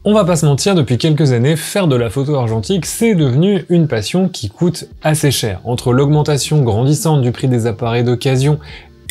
On va pas se mentir, depuis quelques années, faire de la photo argentique, c'est devenu une passion qui coûte assez cher. Entre l'augmentation grandissante du prix des appareils d'occasion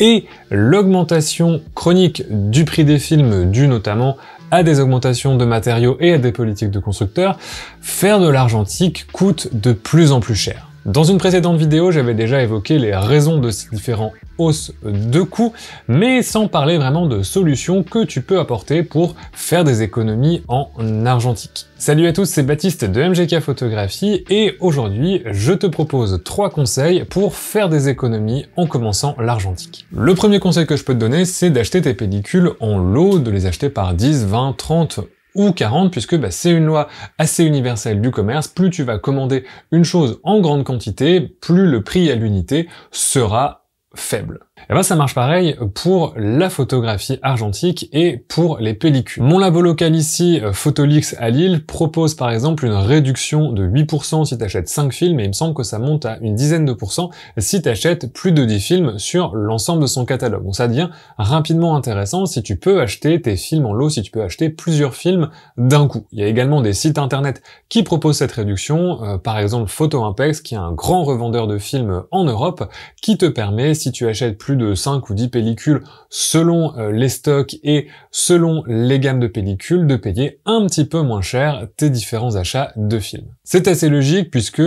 et l'augmentation chronique du prix des films, due notamment à des augmentations de matériaux et à des politiques de constructeurs, faire de l'argentique coûte de plus en plus cher. Dans une précédente vidéo, j'avais déjà évoqué les raisons de ces différentes hausses de coûts, mais sans parler vraiment de solutions que tu peux apporter pour faire des économies en argentique. Salut à tous, c'est Baptiste de MGK Photographie et aujourd'hui, je te propose 3 conseils pour faire des économies en commençant l'argentique. Le premier conseil que je peux te donner, c'est d'acheter tes pellicules en lot, de les acheter par 10, 20, 30 ou 40, puisque c'est une loi assez universelle du commerce. Plus tu vas commander une chose en grande quantité, plus le prix à l'unité sera faible. Et ça marche pareil pour la photographie argentique et pour les pellicules. Mon labo local ici, Photolix à Lille, propose par exemple une réduction de 8% si tu achètes 5 films, et il me semble que ça monte à une dizaine de pourcents si tu achètes plus de 10 films sur l'ensemble de son catalogue. Donc ça devient rapidement intéressant si tu peux acheter tes films en lot, si tu peux acheter plusieurs films d'un coup. Il y a également des sites internet qui proposent cette réduction, par exemple PhotoImpex, qui est un grand revendeur de films en Europe, qui te permet, si tu achètes plus de 5 ou 10 pellicules selon les stocks et selon les gammes de pellicules, de payer un petit peu moins cher tes différents achats de films. C'est assez logique puisque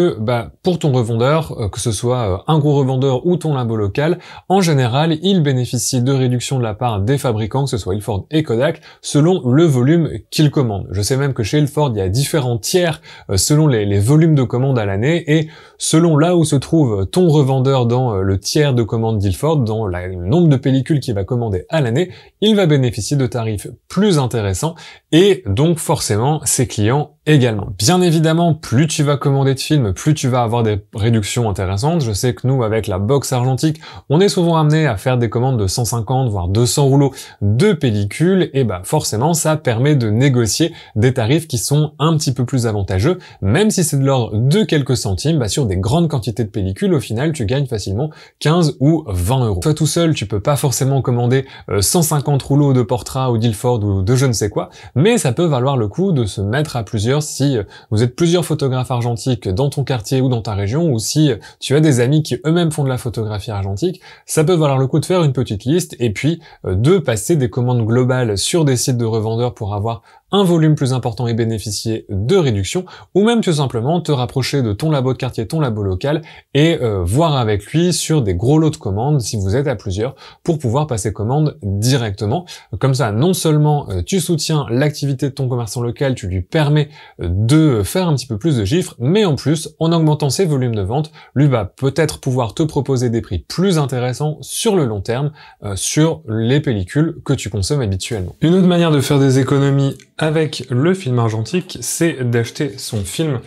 pour ton revendeur, que ce soit un gros revendeur ou ton labo local, en général, il bénéficie de réductions de la part des fabricants, que ce soit Ilford et Kodak, selon le volume qu'ils commandent. Je sais même que chez Ilford, il y a différents tiers selon les volumes de commandes à l'année, et selon là où se trouve ton revendeur dans le tiers de commande d'Ilford, dans le nombre de pellicules qu'il va commander à l'année, il va bénéficier de tarifs plus intéressants et donc forcément ses clients également. Bien évidemment, plus tu vas commander de films, plus tu vas avoir des réductions intéressantes. Je sais que nous, avec la box argentique, on est souvent amené à faire des commandes de 150 voire 200 rouleaux de pellicules, et forcément ça permet de négocier des tarifs qui sont un petit peu plus avantageux, même si c'est de l'ordre de quelques centimes. Sur des grandes quantités de pellicules, au final tu gagnes facilement 15 ou 20 euros. Toi tout seul, tu peux pas forcément commander 150 rouleaux de Portra ou d'Ilford ou de je ne sais quoi, mais ça peut valoir le coup de se mettre à plusieurs si vous êtes plusieurs photographes argentiques dans ton quartier ou dans ta région, ou si tu as des amis qui eux-mêmes font de la photographie argentique. Ça peut valoir le coup de faire une petite liste et puis de passer des commandes globales sur des sites de revendeurs pour avoir un volume plus important et bénéficier de réductions, ou même tout simplement te rapprocher de ton labo de quartier, ton labo local, et voir avec lui sur des gros lots de commandes si vous êtes à plusieurs, pour pouvoir passer commande directement. Comme ça, non seulement tu soutiens l'activité de ton commerçant local, tu lui permets de faire un petit peu plus de chiffres, mais en plus, en augmentant ses volumes de vente, lui va peut-être pouvoir te proposer des prix plus intéressants sur le long terme sur les pellicules que tu consommes habituellement. Une autre manière de faire des économies avec le film argentique, c'est d'acheter son film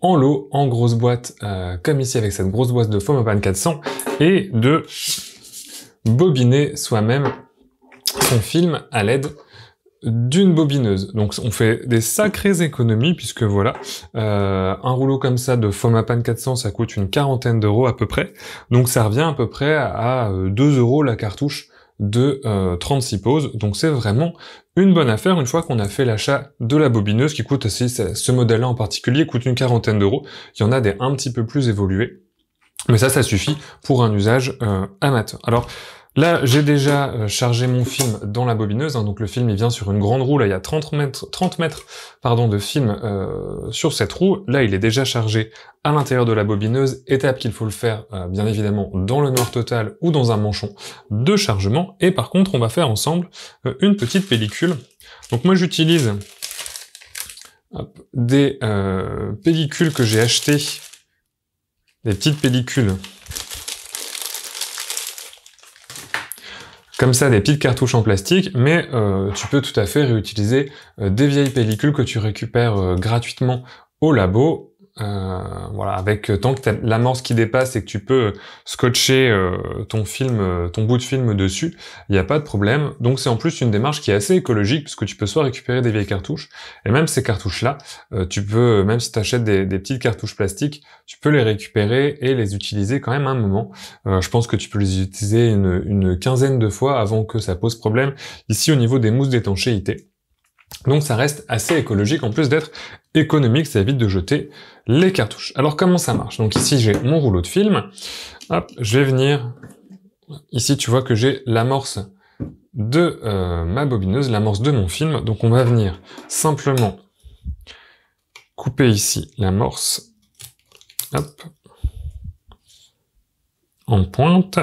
en lot, en grosse boîte, comme ici avec cette grosse boîte de Fomapan 400, et de bobiner soi-même son film à l'aide d'une bobineuse. Donc on fait des sacrées économies, puisque voilà, un rouleau comme ça de Fomapan 400, ça coûte une quarantaine d'euros à peu près, donc ça revient à peu près à 2 euros la cartouche de 36 poses, donc c'est vraiment une bonne affaire une fois qu'on a fait l'achat de la bobineuse, qui coûte aussi, ce modèle-là en particulier coûte une quarantaine d'euros. Il y en a des un petit peu plus évolués, mais ça suffit pour un usage amateur. Alors là, j'ai déjà chargé mon film dans la bobineuse, donc le film il vient sur une grande roue, là il y a 30 mètres de film sur cette roue. Là il est déjà chargé à l'intérieur de la bobineuse, étape qu'il faut le faire bien évidemment dans le noir total ou dans un manchon de chargement. Et par contre on va faire ensemble une petite pellicule. Donc moi j'utilise des pellicules que j'ai achetées, des petites pellicules comme ça, des petites cartouches en plastique, mais tu peux tout à fait réutiliser des vieilles pellicules que tu récupères gratuitement au labo. Voilà, avec tant que tu as l'amorce qui dépasse et que tu peux scotcher ton film, ton bout de film dessus, il n'y a pas de problème. Donc c'est en plus une démarche qui est assez écologique, puisque tu peux soit récupérer des vieilles cartouches, et même ces cartouches-là, tu peux, même si tu achètes des petites cartouches plastiques, tu peux les récupérer et les utiliser quand même un moment. Je pense que tu peux les utiliser une quinzaine de fois avant que ça pose problème. Ici, au niveau des mousses d'étanchéité, Donc ça reste assez écologique, en plus d'être économique, ça évite de jeter les cartouches. Alors comment ça marche? Donc ici j'ai mon rouleau de film, hop, je vais venir, ici tu vois que j'ai l'amorce de ma bobineuse, l'amorce de mon film, donc on va venir simplement couper ici l'amorce, hop, en pointe.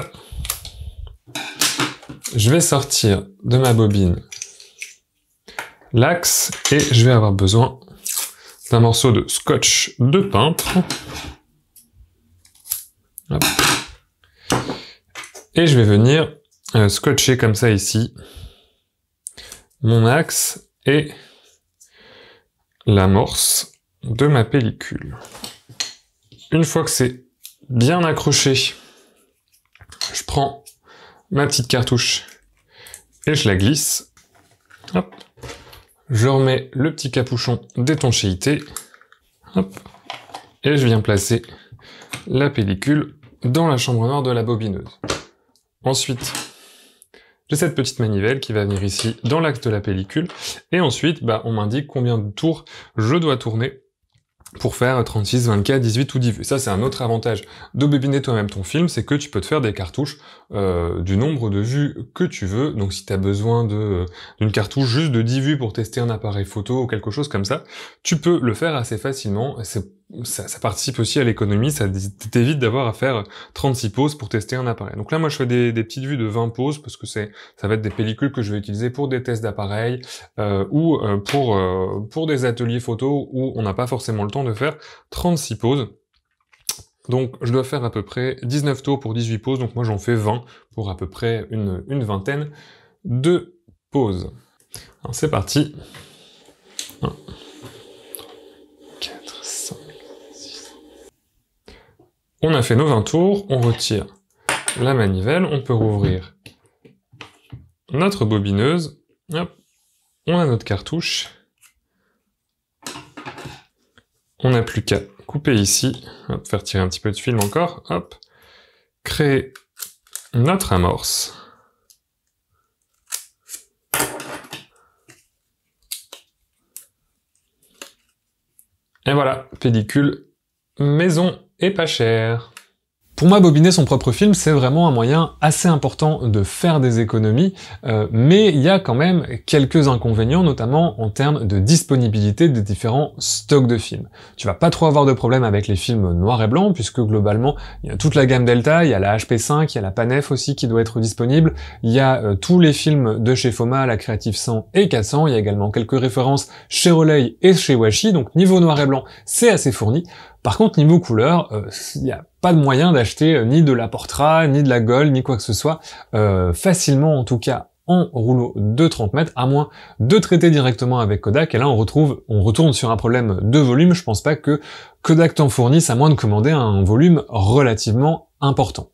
Je vais sortir de ma bobine l'axe et je vais avoir besoin d'un morceau de scotch de peintre. Hop. Et je vais venir scotcher comme ça ici mon axe et l'amorce de ma pellicule. Une fois que c'est bien accroché, je prends ma petite cartouche et je la glisse. Hop. Je remets le petit capuchon d'étanchéité. Hop. Et je viens placer la pellicule dans la chambre noire de la bobineuse. Ensuite, j'ai cette petite manivelle qui va venir ici dans l'axe de la pellicule. Et ensuite, on m'indique combien de tours je dois tourner pour faire 36, 24, 18 ou 10 vues. Ça, c'est un autre avantage de bobiner toi-même ton film, c'est que tu peux te faire des cartouches du nombre de vues que tu veux. Donc si tu as besoin d'une cartouche juste de 10 vues pour tester un appareil photo ou quelque chose comme ça, tu peux le faire assez facilement. Ça participe aussi à l'économie, ça t'évite d'avoir à faire 36 poses pour tester un appareil. Donc là, moi, je fais des petites vues de 20 poses parce que ça va être des pellicules que je vais utiliser pour des tests d'appareil ou pour des ateliers photo où on n'a pas forcément le temps de faire 36 poses. Donc je dois faire à peu près 19 tours pour 18 poses, donc moi j'en fais 20 pour à peu près une vingtaine de poses. Alors c'est parti. 1, 4, 5, 6. On a fait nos 20 tours, on retire la manivelle, on peut rouvrir notre bobineuse, hop, on a notre cartouche, on n'a plus qu'à couper ici, hop, faire tirer un petit peu de film encore, hop, créer notre amorce. Et voilà, pellicule maison et pas cher. Pour moi, bobiner son propre film, c'est vraiment un moyen assez important de faire des économies, mais il y a quand même quelques inconvénients, notamment en termes de disponibilité des différents stocks de films. Tu vas pas trop avoir de problème avec les films noir et blanc, puisque globalement, il y a toute la gamme Delta, il y a la HP5, il y a la Panef aussi qui doit être disponible, il y a tous les films de chez Foma, la Creative 100 et 400, il y a également quelques références chez Rolei et chez Washi, donc niveau noir et blanc, c'est assez fourni. Par contre, niveau couleur, il n'y a pas de moyen d'acheter ni de la Portra, ni de la Gold, ni quoi que ce soit, facilement en tout cas en rouleau de 30 mètres, à moins de traiter directement avec Kodak, et là on retourne sur un problème de volume. Je pense pas que Kodak t'en fournisse, à moins de commander un volume relativement important.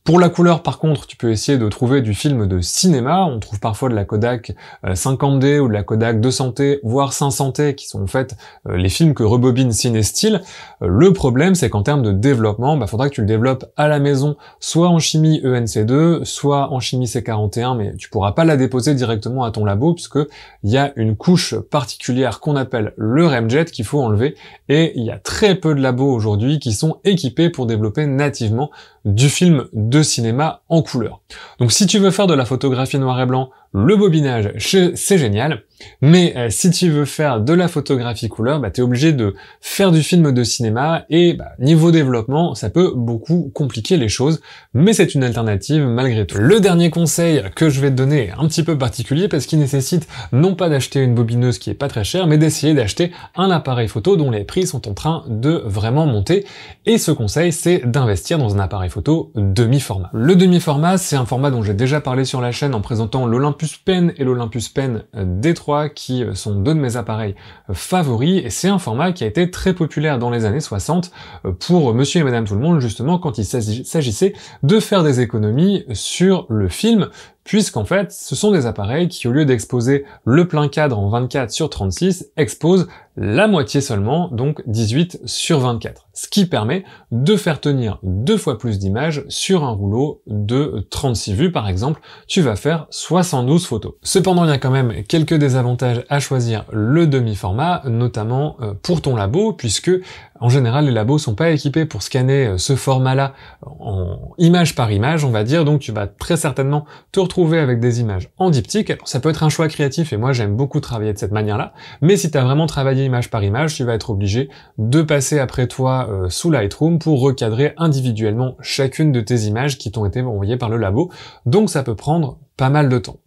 Pour la couleur, par contre, tu peux essayer de trouver du film de cinéma. On trouve parfois de la Kodak 50D ou de la Kodak 200T, voire 500T, qui sont en fait les films que rebobine CineStyle. Le problème, c'est qu'en termes de développement, faudra que tu le développes à la maison, soit en chimie ENC2, soit en chimie C41, mais tu pourras pas la déposer directement à ton labo, puisque il y a une couche particulière qu'on appelle le remjet qu'il faut enlever, et il y a très peu de labos aujourd'hui qui sont équipés pour développer nativement du film de cinéma en couleur. Donc si tu veux faire de la photographie noir et blanc, le bobinage, c'est génial, mais si tu veux faire de la photographie couleur, t'es obligé de faire du film de cinéma, et niveau développement, ça peut beaucoup compliquer les choses, mais c'est une alternative malgré tout. Le dernier conseil que je vais te donner est un petit peu particulier, parce qu'il nécessite non pas d'acheter une bobineuse qui est pas très chère, mais d'essayer d'acheter un appareil photo dont les prix sont en train de vraiment monter, et ce conseil, c'est d'investir dans un appareil photo demi-format. Le demi-format, c'est un format dont j'ai déjà parlé sur la chaîne en présentant l'Olympus Pen et l'Olympus Pen D3, qui sont deux de mes appareils favoris, et c'est un format qui a été très populaire dans les années 60 pour monsieur et madame tout le monde, justement quand il s'agissait de faire des économies sur le film, puisqu'en fait, ce sont des appareils qui, au lieu d'exposer le plein cadre en 24 sur 36, exposent la moitié seulement, donc 18 sur 24. Ce qui permet de faire tenir 2 fois plus d'images sur un rouleau de 36 vues par exemple, tu vas faire 72 photos. Cependant, il y a quand même quelques désavantages à choisir le demi-format, notamment pour ton labo, puisque en général les labos sont pas équipés pour scanner ce format-là en image par image, on va dire, donc tu vas très certainement te retrouver avec des images en diptyque. Alors ça peut être un choix créatif et moi j'aime beaucoup travailler de cette manière-là, mais si tu as vraiment travaillé image par image, tu vas être obligé de passer après toi sous Lightroom pour recadrer individuellement chacune de tes images qui t'ont été envoyées par le labo, donc ça peut prendre pas mal de temps.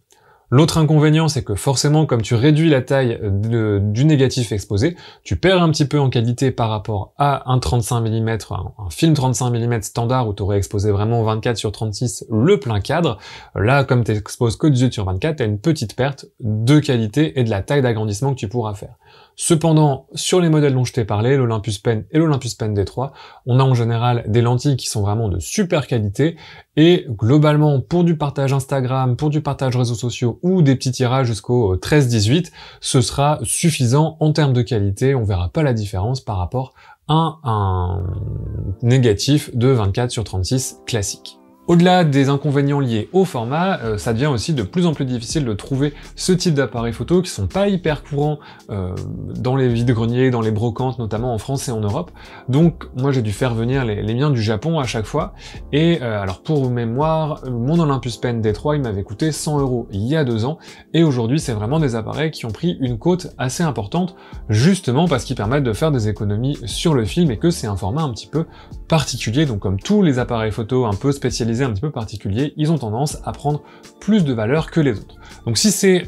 L'autre inconvénient, c'est que forcément, comme tu réduis la taille du négatif exposé, tu perds un petit peu en qualité par rapport à un 35 mm, un film 35 mm standard où tu aurais exposé vraiment 24 sur 36 le plein cadre. Là, comme tu exposes que 18 sur 24, tu as une petite perte de qualité et de la taille d'agrandissement que tu pourras faire. Cependant, sur les modèles dont je t'ai parlé, l'Olympus Pen et l'Olympus Pen D3, on a en général des lentilles qui sont vraiment de super qualité, et globalement, pour du partage Instagram, pour du partage réseaux sociaux, ou des petits tirages jusqu'au 13-18, ce sera suffisant en termes de qualité, on verra pas la différence par rapport à un négatif de 24 sur 36 classique. Au-delà des inconvénients liés au format, ça devient aussi de plus en plus difficile de trouver ce type d'appareils photo qui sont pas hyper courants dans les vide-greniers, dans les brocantes, notamment en France et en Europe. Donc moi j'ai dû faire venir les miens du Japon à chaque fois. Et alors pour mémoire, mon Olympus Pen D3 il m'avait coûté 100 € il y a 2 ans. Et aujourd'hui c'est vraiment des appareils qui ont pris une cote assez importante, justement parce qu'ils permettent de faire des économies sur le film et que c'est un format un petit peu particulier. Donc comme tous les appareils photo un peu spécialisés, un petit peu particuliers, ils ont tendance à prendre plus de valeur que les autres. Donc si c'est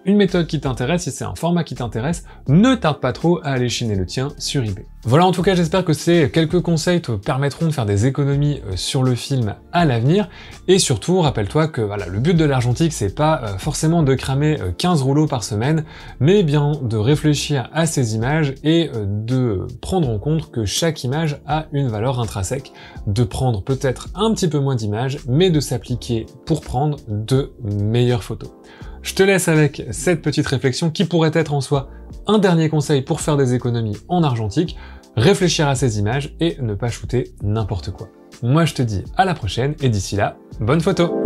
une méthode qui t'intéresse, si c'est un format qui t'intéresse, ne tarde pas trop à aller chiner le tien sur eBay. Voilà, en tout cas j'espère que ces quelques conseils te permettront de faire des économies sur le film à l'avenir, et surtout rappelle-toi que voilà, le but de l'argentique c'est pas forcément de cramer 15 rouleaux par semaine, mais bien de réfléchir à ces images et de prendre en compte que chaque image a une valeur intrinsèque, de prendre peut-être un petit peu moins d'images, mais de s'appliquer pour prendre de meilleures photos. Je te laisse avec cette petite réflexion qui pourrait être en soi un dernier conseil pour faire des économies en argentique, réfléchir à ces images et ne pas shooter n'importe quoi. Moi je te dis à la prochaine et d'ici là, bonne photo!